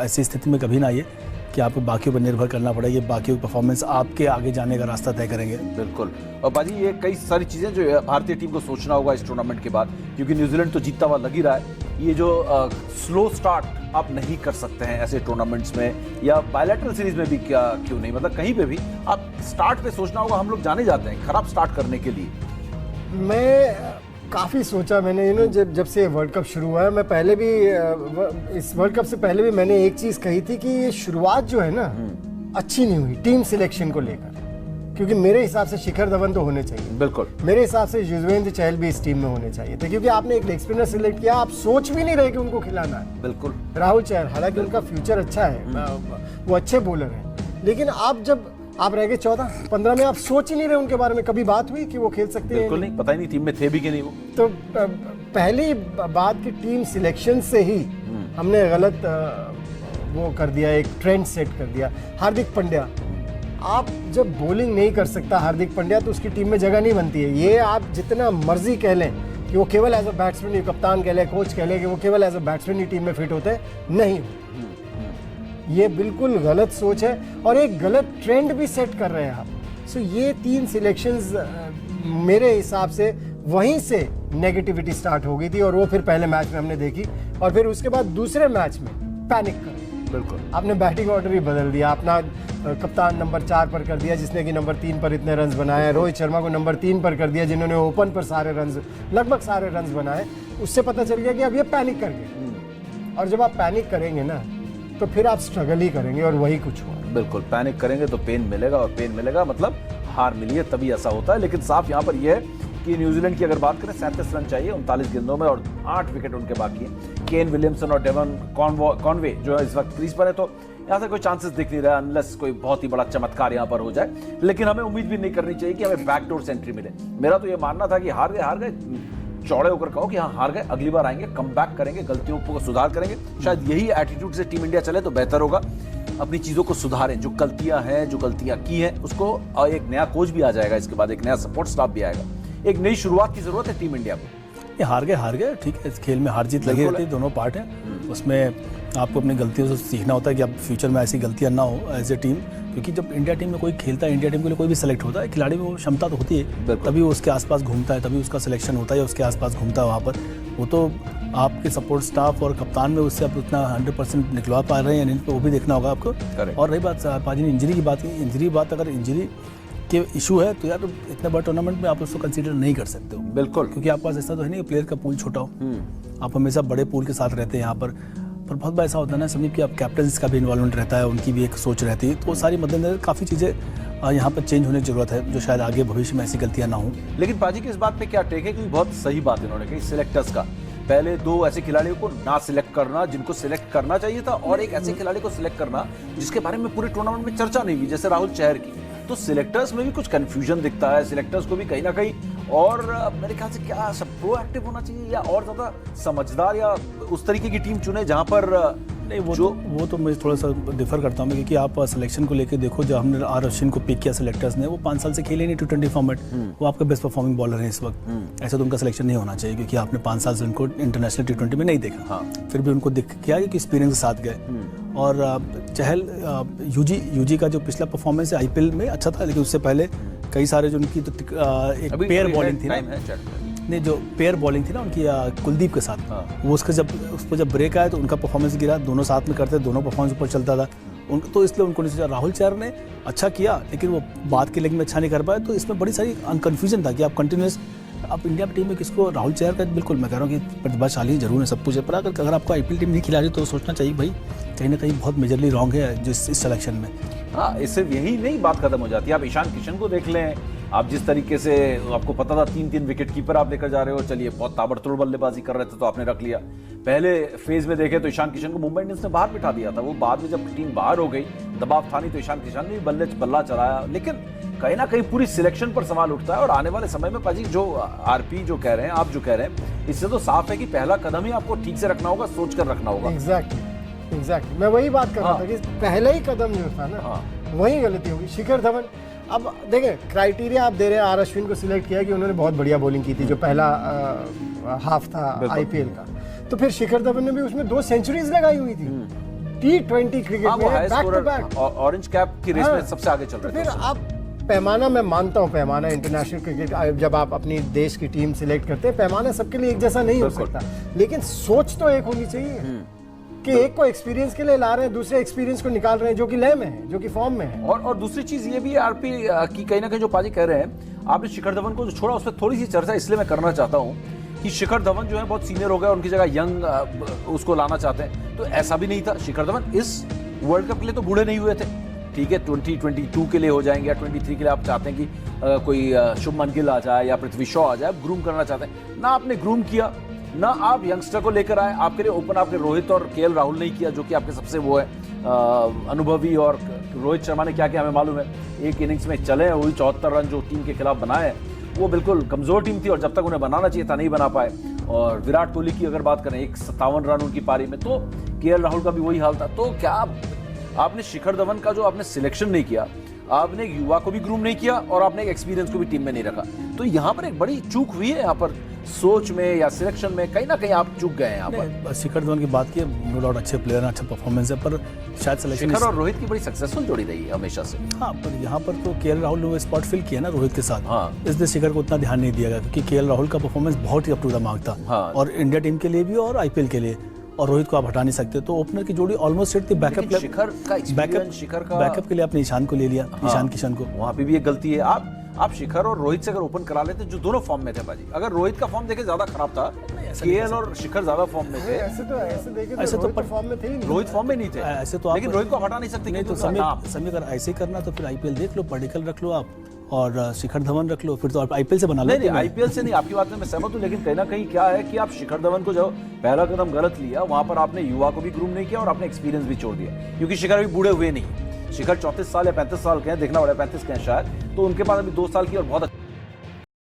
ऐसी स्थिति में कभी ना आइए कि आपको बाकियों पर निर्भर करना पड़े, ये बाकियों की परफॉर्मेंस आपके आगे जाने का रास्ता तय करेंगे। बिल्कुल। और बाजी ये कई सारी चीज़ें जो भारतीय टीम को सोचना होगा इस टूर्नामेंट के बाद, क्योंकि न्यूजीलैंड तो जीतता हुआ लग ही रहा है। ये जो स्लो स्टार्ट आप नहीं कर सकते हैं ऐसे टूर्नामेंट्स में, या बायलैटरल सीरीज में भी क्या क्यों नहीं, मतलब कहीं पे भी आप स्टार्ट पे सोचना होगा। हम लोग जाने जाते हैं खराब स्टार्ट करने के लिए। मैं काफ़ी सोचा मैंने, जब से वर्ल्ड कप शुरू हुआ है, मैं पहले भी इस वर्ल्ड कप से पहले भी मैंने एक चीज़ कही थी कि ये शुरुआत जो है ना अच्छी नहीं हुई टीम सिलेक्शन को लेकर, क्योंकि मेरे हिसाब से शिखर धवन तो होने चाहिए। बिल्कुल। मेरे हिसाब से युजवेंद्र चहल भी इस टीम में होने चाहिए थे, क्योंकि आपने एक लेग स्पिनर सिलेक्ट किया, आप सोच भी नहीं रहे कि उनको खिलाना है। बिल्कुल। राहुल चहल, हालांकि उनका फ्यूचर अच्छा है, वो अच्छे बॉलर हैं, लेकिन आप रह गए 14-15 में, आप सोच ही नहीं रहे उनके बारे में। कभी बात हुई कि वो खेल सकते हैं? बिल्कुल नहीं, पता ही नहीं टीम में थे भी कि नहीं वो। तो पहली बात की टीम सिलेक्शन से ही हमने गलत वो कर दिया, एक ट्रेंड सेट कर दिया। हार्दिक पांड्या, आप जब बॉलिंग नहीं कर सकता हार्दिक पांड्या, तो उसकी टीम में जगह नहीं बनती है। ये आप जितना मर्जी कह लें कि वो केवल एज अ बैट्समैन ही, कप्तान कह लें, कोच कह लें कि वो केवल एज अ बैट्समैन ही टीम में फिट होते हैं, नहीं। ये बिल्कुल गलत सोच है और एक गलत ट्रेंड भी सेट कर रहे हैं आप। सो ये 3 सिलेक्शंस मेरे हिसाब से वहीं से नेगेटिविटी स्टार्ट हो गई थी, और वो फिर पहले मैच में हमने देखी, और फिर उसके बाद दूसरे मैच में पैनिक कर। बिल्कुल। आपने बैटिंग ऑर्डर ही बदल दिया, अपना कप्तान नंबर 4 पर कर दिया जिसने कि नंबर 3 पर इतने रन्स बनाए, रोहित शर्मा को नंबर 3 पर कर दिया जिन्होंने ओपन पर लगभग सारे रन्स बनाए। उससे पता चल गया कि अब ये पैनिक कर गए, और जब आप पैनिक करेंगे ना तो फिर आप स्ट्रगल ही करेंगे, और वही कुछ हुआ। बिल्कुल, पैनिक करेंगे तो पेन मिलेगा, और पेन मिलेगा मतलब हार मिली है, तभी ऐसा होता है। लेकिन साफ यहाँ पर यह है कि न्यूजीलैंड की अगर बात करें 37 रन चाहिए 39 गेंदों में, और 8 विकेट उनके बाकी हैं। केन विलियमसन और डेवन कॉनवे जो है इस वक्त क्रीज पर है, तो यहाँ से कोई चांसेस दिख नहीं रहा, अनलेस कोई बहुत ही बड़ा चमत्कार यहाँ पर हो जाए। लेकिन हमें उम्मीद भी नहीं करनी चाहिए कि हमें बैकडोर से एंट्री मिले। मेरा तो ये मानना था कि हार गए, चौड़े होकर कहो कि हाँ हार गए, अगली बार आएंगे, कम बैक करेंगे, गलतियों को सुधार करेंगे। शायद यही एटीट्यूड से टीम इंडिया चले तो बेहतर होगा। अपनी चीज़ों को सुधारें, जो गलतियां हैं, जो गलतियां की हैं उसको, और एक नया कोच भी आ जाएगा, इसके बाद एक नया सपोर्ट स्टाफ भी आएगा, एक नई शुरुआत की जरूरत है टीम इंडिया को। ये हार गए ठीक है, इस खेल में हार जीत लगी रहती है, दोनों पार्ट हैं। उसमें आपको अपनी गलतियों से सीखना होता है कि अब फ्यूचर में ऐसी गलतियां ना हो एज ए टीम, क्योंकि जब इंडिया टीम में कोई खेलता है, इंडिया टीम के लिए कोई भी सेलेक्ट होता है, खिलाड़ी में वो क्षमता तो होती है, तभी वो उसके आसपास घूमता है, तभी उसका सिलेक्शन होता है, उसके आसपास घूमता है वहाँ पर। वो तो आपके सपोर्ट स्टाफ और कप्तान में उससे आप उतना 100% निकलवा पा रहे हैं या नहीं, वो भी देखना होगा आपको। और रही बात पाजी ने इंजरी की बात की, अगर इंजरी के इशू है तो यार इतना बड़ा टूर्नामेंट में आप उसको कंसीडर नहीं कर सकते हो। बिल्कुल, क्योंकि आपके पास ऐसा तो है नहीं प्लेयर का पूल छोटा हो, आप हमेशा बड़े पूल के साथ रहते हैं यहाँ पर बहुत बार ऐसा होता है ना समझिए कि आप कैप्टन का भी इन्वॉल्वमेंट रहता है, उनकी भी एक सोच रहती है, तो वो सारी मद्देनजर काफ़ी चीज़ें यहाँ पर चेंज होने की जरूरत है, जो शायद आगे भविष्य में ऐसी गलतियाँ ना हो। लेकिन पाजी की इस बात पे क्या टेक है, क्योंकि बहुत सही बात इन्होंने कही सिलेक्टर्स का, पहले 2 ऐसे खिलाड़ियों को ना सिलेक्ट करना जिनको सिलेक्ट करना चाहिए था, और एक ऐसे खिलाड़ी को सिलेक्ट करना जिसके बारे में पूरे टूर्नामेंट में चर्चा नहीं हुई, जैसे राहुल चहर की। तो सिलेक्टर्स में भी कुछ कंफ्यूजन दिखता है, सिलेक्टर्स को भी कहीं ना कहीं, और मेरे ख्याल से क्या सब प्रोएक्टिव होना चाहिए या और ज्यादा समझदार या उस तरीके की टीम चुने जहां पर नहीं, वो तो मैं थोड़ा सा डिफर करता हूँ, क्योंकि आप सिलेक्शन को लेके देखो, जब हमने आर अश्विन को पिक किया सिलेक्टर्स ने, वो 5 साल से खेले नहीं T20 फॉर्मेट, वो आपका बेस्ट परफॉर्मिंग बॉलर है इस वक्त। ऐसा तो उनका सिलेक्शन नहीं होना चाहिए, क्योंकि आपने 5 साल से उनको इंटरनेशनल T20 में नहीं देखा। फिर भी उनको दिख गया कि एक्सपीरियंस के साथ गए। और चहल यूजी का जो पिछला परफॉर्मेंस है IPL में अच्छा था, लेकिन उससे पहले कई सारे जो उनकी एक पेयर बॉलिंग थी ना, नहीं जो पेयर बॉलिंग थी ना उनकी कुलदीप के साथ, वो उस पर जब ब्रेक आया तो उनका परफॉर्मेंस गिरा, दोनों साथ में करते, दोनों परफॉर्मेंस ऊपर चलता था तो इसलिए उनको नहीं सोचा। राहुल चहर ने अच्छा किया, लेकिन वो बाद के लेग में अच्छा नहीं कर पाया, तो इसमें बड़ी सारी कन्फ्यूजन था कि आप कंटिन्यूस आप इंडिया टीम में किसको, राहुल चहर का बिल्कुल मैं कह रहा हूँ कि प्रतिभाशाली जरूर है, सब कुछ है, पर अगर आपको IPL टीम नहीं खिला रही तो सोचना चाहिए भाई कहीं ना कहीं बहुत मेजरली रॉन्ग है जो इस सिलेक्शन में। हाँ, इससे यही नहीं बात खत्म हो जाती है। आप ईशान किशन को देख लें, आप जिस तरीके से आपको पता था 3-3 विकेट कीपर आप लेकर जा रहे हो, चलिए बहुत ताबड़तोड़ बल्लेबाजी कर रहे थे तो आपने रख लिया। पहले फेज में देखे तो ईशान किशन को मुंबई इंडियंस ने बाहर बिठा दिया था, वो बाद में जब टीम बाहर हो गई, दबाव था नहीं, तो ईशान किशन ने भी बल्ला चलाया। लेकिन कहीं ना कहीं पूरी सिलेक्शन पर सवाल उठता है, और आने वाले समय में पाजी जो आरपी जो कह रहे हैं, आप जो कह रहे हैं, इससे तो साफ है कि पहला कदम ही आपको ठीक से रखना होगा, सोच कर रखना होगा। एग्जैक्टली मैं वही बात कर रहा था कि पहला ही कदम जो था ना, वही गलती होगी। शिखर धवन, अब देखें क्राइटेरिया आप दे रहे हैं, आर अश्विन को सिलेक्ट किया कि उन्होंने बहुत बढ़िया बॉलिंग की थी जो पहला हाफ था IPL का, तो फिर शिखर धवन ने भी उसमें 2 सेंचुरीज लगाई हुई थी। T20 क्रिकेट हाँ, में वो high back to scorer back. Orange cap की रेस में सबसे आगे चल तो रहे फिर थे। आप पैमाना, मैं मानता हूँ पैमाना इंटरनेशनल क्रिकेट, जब आप अपनी देश की टीम सिलेक्ट करते हैं, पैमाना सबके लिए एक जैसा नहीं हो बिल्कुल। सकता, लेकिन सोच तो एक होनी चाहिए कि एक को एक्सपीरियंस के लिए ला रहे हैं, दूसरे एक्सपीरियंस को निकाल रहे हैं जो कि लय में है, जो कि फॉर्म में है। और दूसरी चीज ये भी है आरपी की कहीं ना कहीं जो पाजी कह रहे हैं, आपने शिखर धवन को जो छोड़ा उस पर थोड़ी सी चर्चा इसलिए मैं करना चाहता हूँ कि शिखर धवन जो है बहुत सीनियर हो गया, उनकी जगह यंग उसको लाना चाहते हैं, तो ऐसा भी नहीं था। शिखर धवन इस वर्ल्ड कप के लिए तो बूढ़े नहीं हुए थे, ठीक है 2022 के लिए हो जाएंगे या 23 के लिए आप चाहते हैं कि कोई शुभमन गिल आ जाए या पृथ्वी शॉ आ जाए, आप ग्रूम करना चाहते हैं ना, आपने ग्रूम किया ना, आप यंगस्टर को लेकर आए। आपके लिए ओपन आपने रोहित और केएल राहुल नहीं किया, जो कि आपके सबसे वो है अनुभवी, और रोहित शर्मा ने क्या किया हमें मालूम है, एक इनिंग्स में चले वही 74 रन जो टीम के खिलाफ बनाए, वो बिल्कुल कमजोर टीम थी और जब तक उन्हें बनाना चाहिए था नहीं बना पाए। और विराट कोहली की अगर बात करें 57 रन उनकी पारी में, तो केएल राहुल का भी वही हाल था। तो क्या आपने शिखर धवन का जो आपने सिलेक्शन नहीं किया, आपने एक युवा को भी ग्रूम नहीं किया और आपने एक एक्सपीरियंस को भी टीम में नहीं रखा, तो यहाँ पर एक बड़ी चूक हुई है, यहाँ पर सोच में या सिलेक्शन में कहीं ना कहीं आप चूक गए हैं यहाँ पर। शिखर धवन की बात की, नो डाउट अच्छे प्लेयर हैं, अच्छा परफॉर्मेंस है, पर शायद सिलेक्शन शिखर और रोहित की बड़ी सक्सेसफुल जोड़ी रही है हमेशा से। हाँ, पर यहाँ पर तो केएल राहुल ने वो स्पॉट फिल किया ना रोहित के साथ, हाँ। इसलिए शिखर को उतना ध्यान नहीं दिया गया, क्योंकि केएल राहुल का परफॉर्मेंस बहुत ही अप टू द मार्क था, हाँ। और इंडिया टीम के लिए भी और आईपीएल के लिए, और रोहित को आप हटा नहीं सकते, तो ओपनर की जोड़ी ऑलमोस्ट सेट थी। बैकअप शिखर का एक्सपीरियंस, शिखर का बैकअप के लिए आपने ईशान को ले लिया, ईशान किशन को, वहां पे भी एक गलती है। आप शिखर और रोहित से अगर ओपन करा लेते, जो दोनों फॉर्म में थे बाजी, अगर रोहित का फॉर्म देखे ज्यादा खराब था, केएल और शिखर ज्यादा फॉर्म में थे, ऐसे देखें ऐसे तो रोहित फॉर्म में थे ही नहीं। रोहित फॉर्म में नहीं थे, ऐसे तो आप, लेकिन रोहित को हटा नहीं सकते। नहीं तो समय अगर ऐसे करना तो फिर आईपीएल देख लो, पर्टिकल रख लो आप, और शिखर धवन रख लो, फिर तो आप आईपीएल से बना लो। नहीं, आईपीएल से नहीं, आपकी बात में मैं सहमत हूं, लेकिन कहीं ना कहीं क्या है कि आप शिखर धवन को जब पहला कदम गलत लिया, वहां पर आपने युवा को भी ग्रूम नहीं किया और आपने एक्सपीरियंस भी छोड़ दिया, क्योंकि शिखर अभी बूढ़े हुए नहीं। शिखर 34 साल या 35 साल के हैं, देखना पड़ा 35 के हैं शायद, तो उनके पास अभी 2 साल की और बहुत